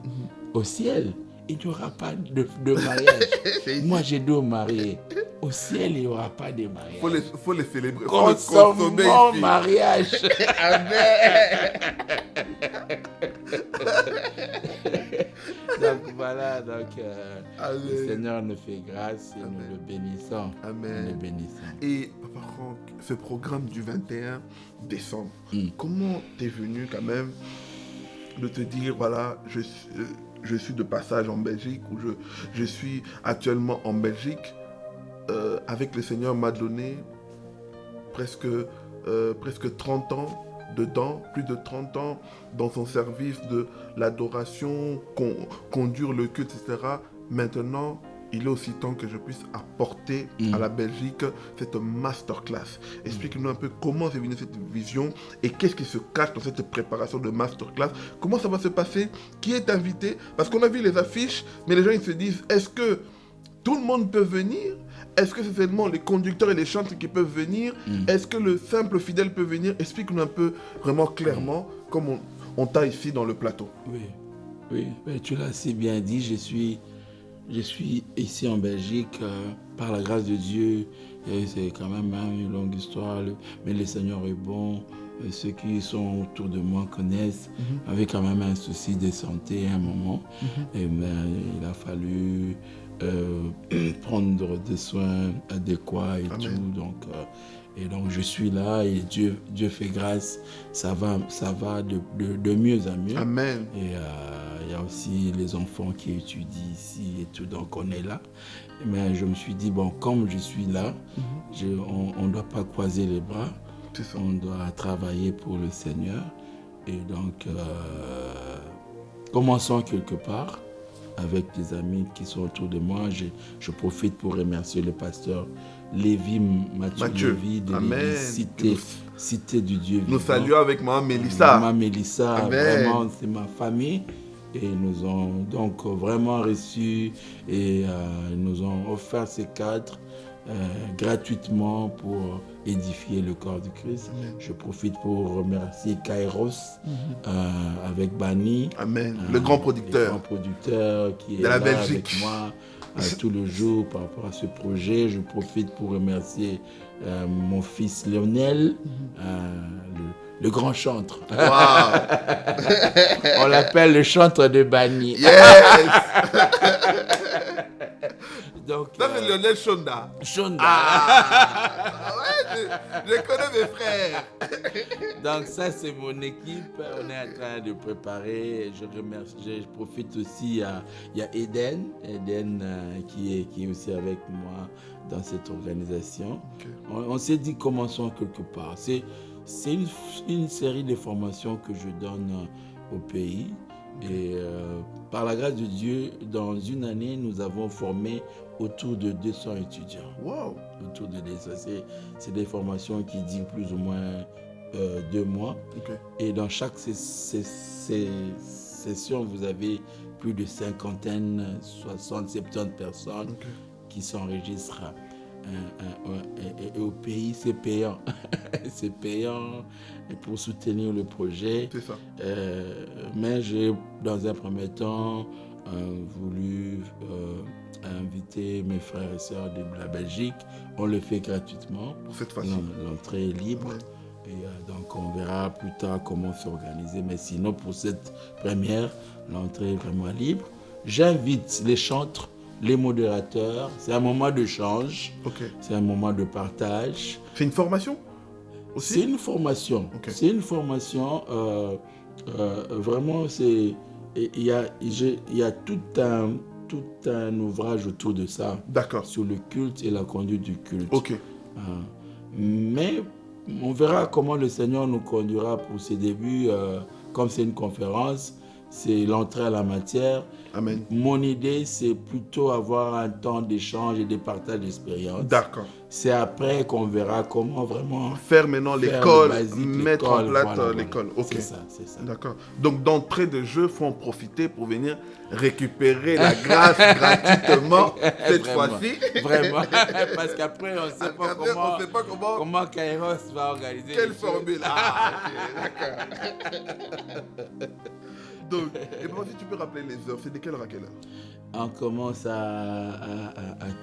au ciel, il n'y aura pas de mariage. Moi, j'ai deux mariés. Au ciel, il n'y aura pas de mariage. Faut les célébrer. Consommons mariage. Amen. Donc voilà, le Seigneur nous fait grâce et nous le bénissons. Amen. Nous le bénissons. Et Papa Franck, ce programme du 21 décembre, comment t'es venu quand même de te dire, voilà, je suis de passage en Belgique, ou je suis actuellement en Belgique, avec le Seigneur m'a donné presque 30 ans dedans, plus de 30 ans dans son service de l'adoration, conduire le culte, etc. Maintenant, il est aussi temps que je puisse apporter à la Belgique cette masterclass. Explique-nous un peu comment c'est venu cette vision et qu'est-ce qui se cache dans cette préparation de masterclass. Comment ça va se passer? Qui est invité? Parce qu'on a vu les affiches, mais les gens ils se disent, est-ce que tout le monde peut venir? Est-ce que c'est seulement les conducteurs et les chanteurs qui peuvent venir? Est-ce que le simple fidèle peut venir? Explique-nous un peu, vraiment clairement, comme on t'a ici dans le plateau. Oui, tu l'as si bien dit, je suis ici en Belgique par la grâce de Dieu. Et c'est quand même une longue histoire, mais le Seigneur est bon. Ceux qui sont autour de moi connaissent, avec quand même un souci de santé à un moment. Et il a fallu prendre des soins adéquats et tout. Donc je suis là et Dieu fait grâce. Ça va de mieux en mieux. Amen. Et il y a aussi les enfants qui étudient ici et tout, donc on est là. Mais je me suis dit, bon, comme je suis là, on ne doit pas croiser les bras. On doit travailler pour le Seigneur. Et donc, commençons quelque part avec des amis qui sont autour de moi. Je profite pour remercier le pasteur Mathieu Lévy de l'église Cité du Dieu Vivant. Nous saluons avec Maman Mélissa. Maman Mélissa, vraiment, c'est ma famille. Et ils nous ont donc vraiment reçus et ils nous ont offert ces cadres gratuitement pour édifier le corps du Christ. Amen. Je profite pour remercier Kairos avec Bani. Amen. Le grand producteur. Le grand producteur qui est de la là Belgique. avec moi tout le jour par rapport à ce projet. Je profite pour remercier mon fils Lionel, le grand chantre. Wow. On l'appelle le chantre de Bani. Yes. Donc, Ça, c'est Lionel Shonda. Shonda. Ouais, je connais mes frères. Donc ça, c'est mon équipe. On est en train de préparer. Je remercie. Je profite aussi. Il y a Eden qui est aussi avec moi dans cette organisation. Okay. On s'est dit commençons quelque part. C'est une série de formations que je donne au pays. Et par la grâce de Dieu, dans une année, nous avons formé autour de 200 étudiants. Wow. Autour de 200. C'est des formations qui durent plus ou moins 2 mois. Okay. Et dans chaque session, vous avez plus de 50, 60, 70 personnes qui s'enregistrent. Et au pays, c'est payant. C'est payant pour soutenir le projet. C'est ça. Mais j'ai, dans un premier temps, voulu inviter mes frères et sœurs de la Belgique. On le fait gratuitement. Pour cette fois-ci. L'entrée est libre. Ouais. Et donc, on verra plus tard comment s'organiser. Mais sinon, pour cette première, l'entrée est vraiment libre. J'invite les chantres, les modérateurs. C'est un moment de change. Okay. C'est un moment de partage. C'est une formation aussi? C'est une formation. Okay. C'est une formation. Vraiment, il y a tout un ouvrage autour de ça. D'accord. Sur le culte et la conduite du culte. Ok. Mais on verra comment le Seigneur nous conduira pour ces débuts. Comme c'est une conférence, c'est l'entrée à la matière. Amen. Mon idée, c'est plutôt avoir un temps d'échange et de partage d'expérience. D'accord. C'est après qu'on verra comment vraiment faire maintenant l'école, mettre en place voilà, l'école. Ok. C'est ça, c'est ça. D'accord. Donc d'entrée de jeu, il faut en profiter pour venir récupérer la grâce gratuitement cette fois-ci. Vraiment. Parce qu'après, on ne sait pas comment Kairos va organiser. Quelle formule. Ah, ok, d'accord. Donc, et bon, si tu peux rappeler les heures, c'est de quelle heure à quelle heure? On commence à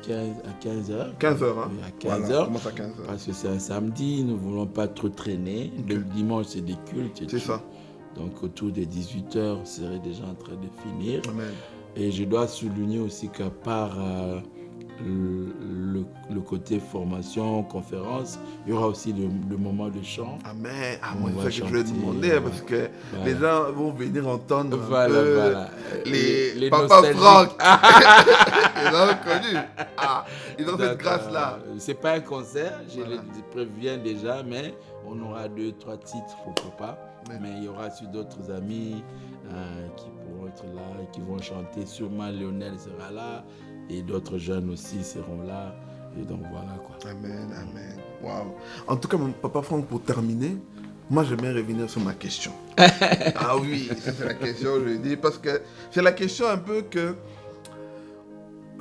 15h. 15h, hein? Oui, à 15h. Voilà, on commence à 15h. Parce que c'est un samedi, nous ne voulons pas trop traîner. Okay. Le dimanche, c'est des cultes. C'est ça. Donc, autour des 18h, on serait déjà en train de finir. Amen. Et je dois souligner aussi qu'à part le côté formation, conférence, il y aura aussi le moment de chant. Amen. Ah, moi, c'est ça que je vais demander, parce que les gens vont venir entendre les Papa Franck. Ils ont connu. Ah, ils ont cette grâce-là. C'est pas un concert, je les préviens déjà, mais on aura 2-3 titres pour Papa. Mais il y aura aussi d'autres amis qui pourront être là et qui vont chanter. Sûrement Lionel sera là et d'autres jeunes aussi seront là. Et donc voilà quoi. Amen, amen. Waouh. En tout cas, mon Papa Franck, pour terminer, moi j'aimerais revenir sur ma question. Ah oui, ça c'est la question, je dis, parce que c'est la question un peu que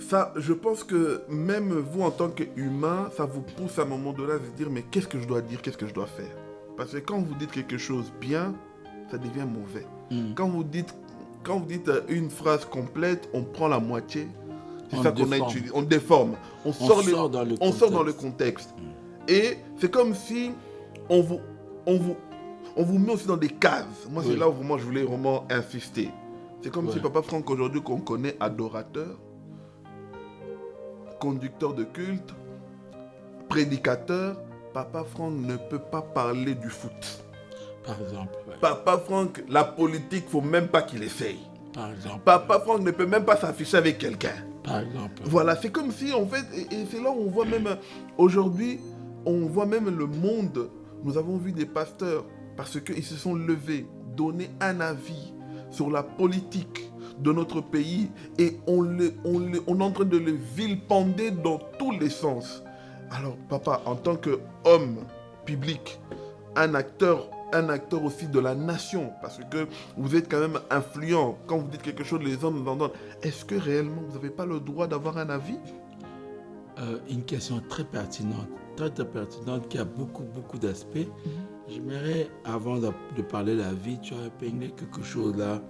ça, je pense que même vous en tant qu'humain, ça vous pousse à un moment donné à se dire, mais qu'est-ce que je dois dire, qu'est-ce que je dois faire? Parce que quand vous dites quelque chose bien, ça devient mauvais. Quand vous dites une phrase complète, on prend la moitié. C'est ça qu'on a utilisé. On déforme. On sort dans le contexte. Et c'est comme si on vous met aussi dans des cases. Moi, c'est là où vraiment je voulais vraiment insister. C'est comme si Papa Franck, aujourd'hui, qu'on connaît adorateur, conducteur de culte, prédicateur, Papa Franck ne peut pas parler du foot. Par exemple. Ouais. Papa Franck, la politique, il ne faut même pas qu'il essaye. Par exemple. Papa Franck ne peut même pas s'afficher avec quelqu'un. Par exemple. Voilà, c'est comme si, en fait, et c'est là où on voit même, aujourd'hui, on voit même le monde. Nous avons vu des pasteurs, parce qu'ils se sont levés, donner un avis sur la politique de notre pays, et on est en train de le vilipender dans tous les sens. Alors, papa, en tant qu'homme public, un acteur un acteur aussi de la nation, parce que vous êtes quand même influent. Quand vous dites quelque chose, les hommes vous entendent. Est-ce que réellement, vous n'avez pas le droit d'avoir un avis? Une question très pertinente, très pertinente, qui a beaucoup d'aspects. J'aimerais, avant de parler de la vie, tu as épinglé quelque chose là.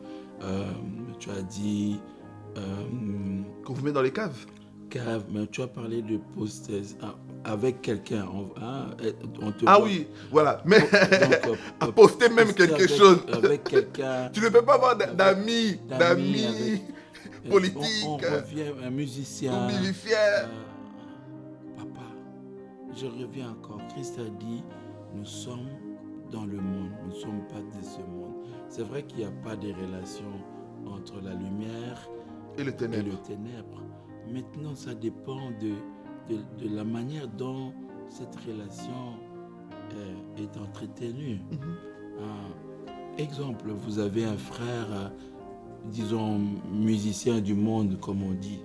Tu as dit... Qu'on vous met dans les caves? Cave, mais tu as parlé de post avec quelqu'un. On te Ah voit. oui, voilà. Mais Donc, à poster même poster quelque chose. Avec quelqu'un. Tu ne peux pas avoir d'amis avec- politiques, on revient, un musicien. musiciens. Papa, je reviens encore. Christ a dit, nous sommes dans le monde, nous ne sommes pas de ce monde. C'est vrai qu'il n'y a pas de relation entre la lumière Et le ténèbre. et le ténèbre. Maintenant, ça dépend de la manière dont cette relation est entretenue. Exemple, vous avez un frère, disons, musicien du monde, comme on dit,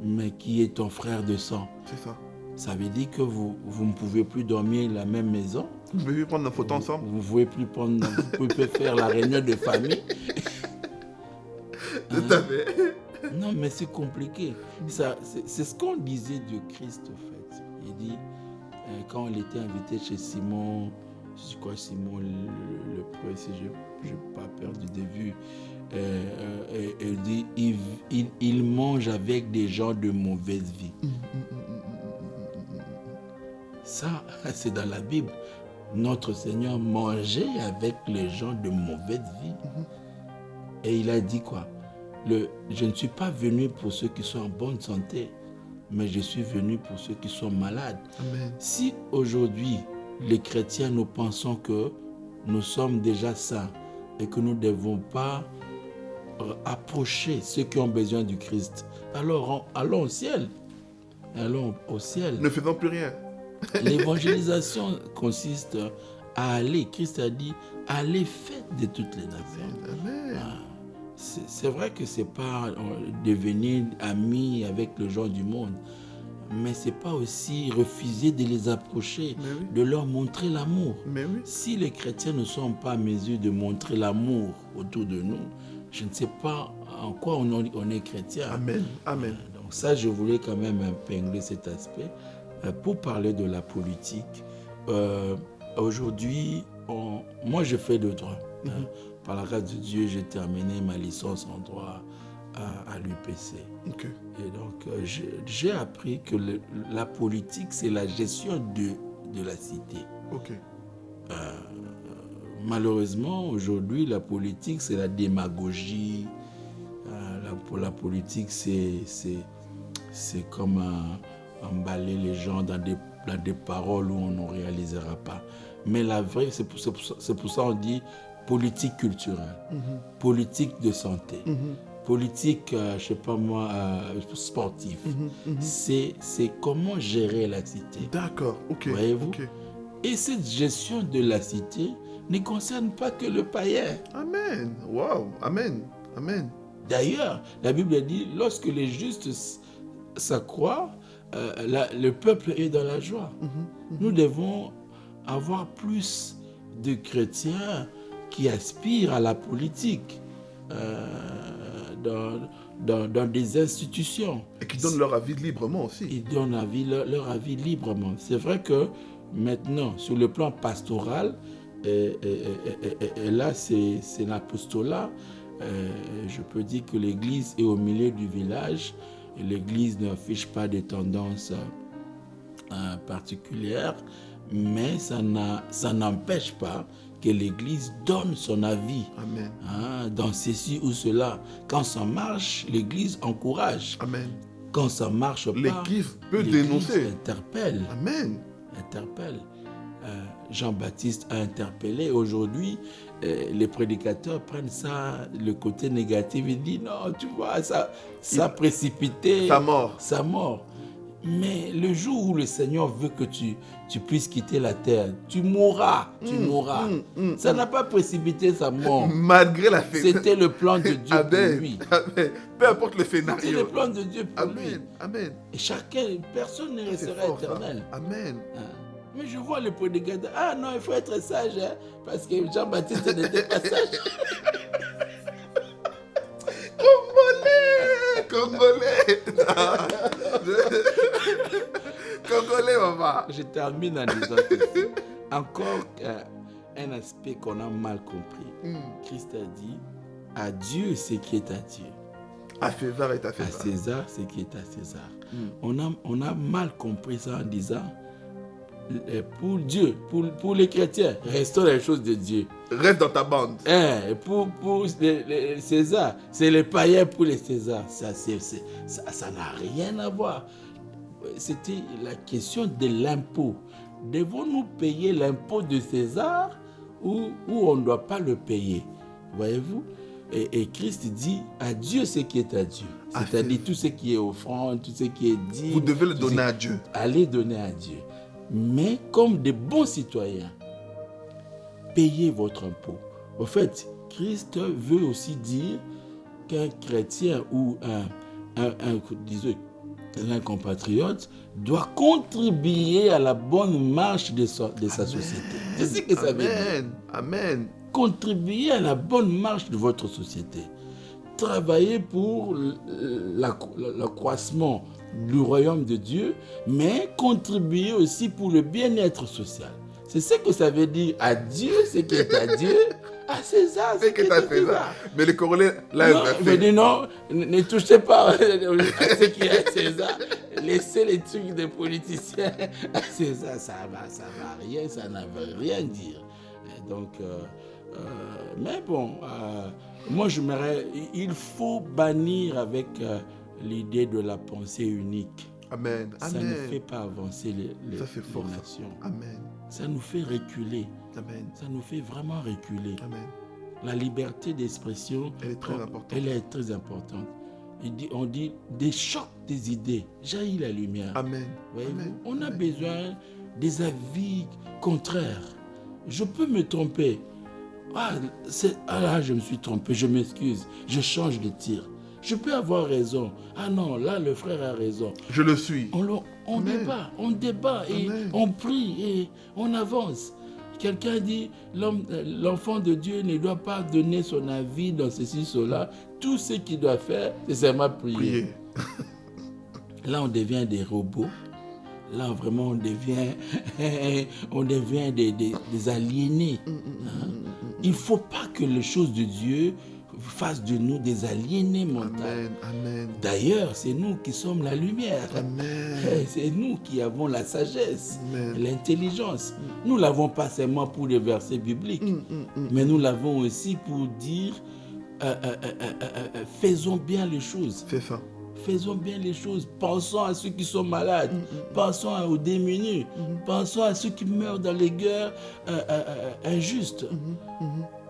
mais qui est ton frère de sang. C'est ça. Ça veut dire que vous ne pouvez plus dormir dans la même maison. Vous pouvez prendre une photo ensemble. Vous ne pouvez plus faire la réunion de famille. Tout à fait. Non, mais c'est compliqué. C'est ce qu'on disait de Christ, en fait. Il dit, quand il était invité chez Simon, je crois Simon le preux, si je n'ai pas perdu de vue, il dit, il mange avec des gens de mauvaise vie. Ça, c'est dans la Bible. Notre Seigneur mangeait avec les gens de mauvaise vie. Et il a dit quoi? Je ne suis pas venu pour ceux qui sont en bonne santé, mais je suis venu pour ceux qui sont malades. Amen. Si aujourd'hui, les chrétiens, nous pensons que nous sommes déjà saints et que nous ne devons pas approcher ceux qui ont besoin du Christ, alors allons au ciel. Allons au ciel. Ne faisons plus rien. L'évangélisation consiste à aller. Christ a dit, allez, faites de toutes les nations. Amen. C'est vrai que ce n'est pas devenir ami avec les gens du monde, mais ce n'est pas aussi refuser de les approcher, Oui. de leur montrer l'amour. Mais oui. Si les chrétiens ne sont pas en mesure de montrer l'amour autour de nous, je ne sais pas en quoi on est chrétien. Amen. Amen. Donc ça, je voulais quand même épingler cet aspect. Pour parler de la politique, aujourd'hui, moi je fais le droit. Par la grâce de Dieu, j'ai terminé ma licence en droit à l'UPC. Okay. Et donc, j'ai appris que la politique, c'est la gestion de la cité. Ok. Malheureusement, aujourd'hui, la politique, c'est la démagogie. Pour la politique, c'est comme emballer les gens dans des paroles où on ne réalisera pas. Mais la vraie, c'est pour ça qu'on dit politique culturelle, politique de santé, politique, je ne sais pas moi, sportive. C'est comment gérer la cité. D'accord, ok. Voyez-vous? Okay. Et cette gestion de la cité ne concerne pas que le païen. Amen. Wow. Amen. Amen. D'ailleurs, la Bible dit, lorsque les justes s'accroient, le peuple est dans la joie. Nous devons avoir plus de chrétiens qui aspirent à la politique dans des institutions. Et qui donnent leur avis librement aussi. Ils donnent leur avis librement. C'est vrai que maintenant, sur le plan pastoral, et là, c'est l'apostolat. Je peux dire que l'Église est au milieu du village. Et l'Église n'affiche pas de tendances particulières, mais ça n'empêche pas que l'Église donne son avis. Amen. Dans ceci ou cela. Quand ça marche, l'Église encourage. Amen. Quand ça ne marche pas, l'Église peut dénoncer. Interpelle. Amen. Interpelle. Jean-Baptiste a interpellé. Aujourd'hui, les prédicateurs prennent ça, le côté négatif, et disent non, tu vois, ça a précipité sa mort. Mais le jour où le Seigneur veut que tu puisses quitter la terre, tu mourras. Ça n'a pas précipité sa mort. Malgré la fête. C'était le plan de Dieu pour lui. Amen. Peu importe le scénario. C'était le plan de Dieu pour lui. Amen. Et personne ne restera éternel. Amen. Mais je vois le prédicateur. Ah non, il faut être sage, hein, parce que Jean-Baptiste n'était pas sage. Congolais. Congolais, maman. Je termine en disant ceci. Encore un aspect qu'on a mal compris. Christ a dit, à Dieu ce qui est à Dieu. À César est à César. À César ce qui est à César. On a mal compris ça en disant, pour Dieu, pour les chrétiens, restons les choses de Dieu. Reste dans ta bande. Pour les César, c'est les païens pour les Césars. Ça n'a rien à voir. C'était la question de l'impôt. Devons-nous payer l'impôt de César ou on ne doit pas le payer? Voyez-vous? Et Christ dit à Dieu ce qui est à Dieu. C'est-à-dire tout ce qui est offrande, tout ce qui est dit. Vous devez le donner à Dieu. Allez donner à Dieu. Mais comme des bons citoyens, payez votre impôt. En fait, Christ veut aussi dire qu'un chrétien ou un compatriote doit contribuer à la bonne marche de sa société. C'est ce que ça veut dire. Amen. Contribuer à la bonne marche de votre société. Travailler pour l'accroissement du royaume de Dieu, mais contribuer aussi pour le bien-être social. C'est ce que ça veut dire à Dieu, ce qui est à Dieu, à César, ce qui est à César. Mais les Congolais, là, ils veulent dire non, ne touchez pas à ce qui est à César. Laissez les trucs des politiciens à César. Ça va rien, ça ne veut rien dire. Et donc, mais bon, moi il faut bannir avec l'idée de la pensée unique. Amen. Ça ne fait pas avancer les nations. Amen. Ça nous fait reculer. Amen. Ça nous fait vraiment reculer. Amen. La liberté d'expression, elle est très importante. Elle est très importante. On dit des chocs des idées, jaillit la lumière. Amen. Voyez-vous, on a besoin des avis contraires. Je peux me tromper. Là, je me suis trompé, je m'excuse, je change de tir. Je peux avoir raison. Ah non, là, le frère a raison. Je le suis. On débat et on prie et on avance. Quelqu'un dit, l'enfant de Dieu ne doit pas donner son avis dans ceci, cela. Tout ce qu'il doit faire, c'est seulement prier. Là, on devient des robots. Là, vraiment, on devient des aliénés. Il ne faut pas que les choses de Dieu fassent de nous des aliénés mentaux. Amen. D'ailleurs, c'est nous qui sommes la lumière. Amen. C'est nous qui avons la sagesse, l'intelligence. Nous ne l'avons pas seulement pour les versets bibliques, mais nous l'avons aussi pour dire faisons bien les choses. C'est ça. Faisons bien les choses. Pensons à ceux qui sont malades. Pensons aux démunis. Pensons à ceux qui meurent dans les guerres injustes.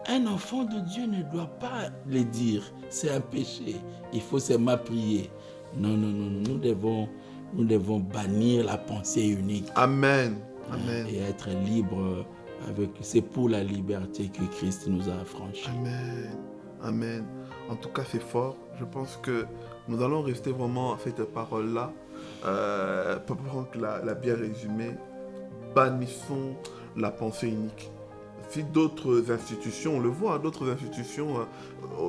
Un enfant de Dieu ne doit pas le dire. C'est un péché. Il faut seulement prier. Non. Nous devons bannir la pensée unique. Amen. Et être libre. C'est pour la liberté que Christ nous a affranchis. Amen. En tout cas, c'est fort. Je pense que nous allons rester vraiment à cette parole-là. Papa Franck l'a bien résumé. Bannissons la pensée unique. Si d'autres institutions, on le voit, d'autres institutions,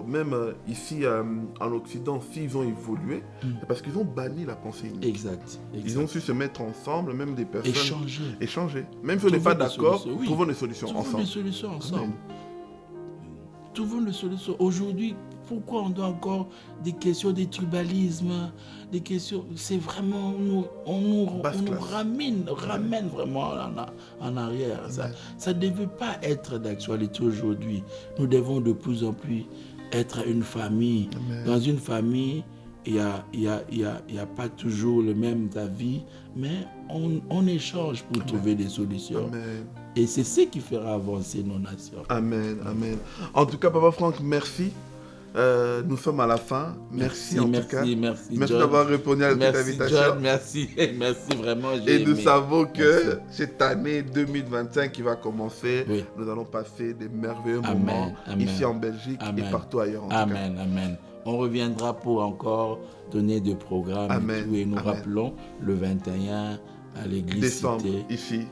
même ici en Occident, s'ils ont évolué, c'est parce qu'ils ont banni la pensée unique. Exact. Ils ont su se mettre ensemble, même des personnes. Échanger. Même si on n'est pas d'accord, trouvons des solutions ensemble. Trouvons des solutions ensemble. Trouvons des solutions. Aujourd'hui, pourquoi on doit encore des questions de tribalisme, des questions, c'est vraiment, on nous ramène vraiment en arrière. Ça ne devait pas être d'actualité aujourd'hui. Nous devons de plus en plus être une famille. Dans une famille, il y a pas toujours le même avis, mais on échange pour trouver des solutions. Et c'est ce qui fera avancer nos nations. Amen. En tout cas, Papa Franck, merci. Nous sommes à la fin. Merci d'avoir répondu à cette invitation. John, merci vraiment. Et nous savons que cette année 2025 qui va commencer, nous allons passer des merveilleux moments ici en Belgique et partout ailleurs. Amen. On reviendra pour encore donner des programmes et nous rappelons le 21 à l'église décembre cité ici.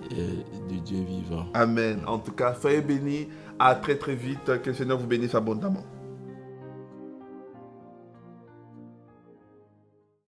du Dieu vivant. Amen. En tout cas, soyez bénis. À très très vite. Que le Seigneur vous bénisse abondamment.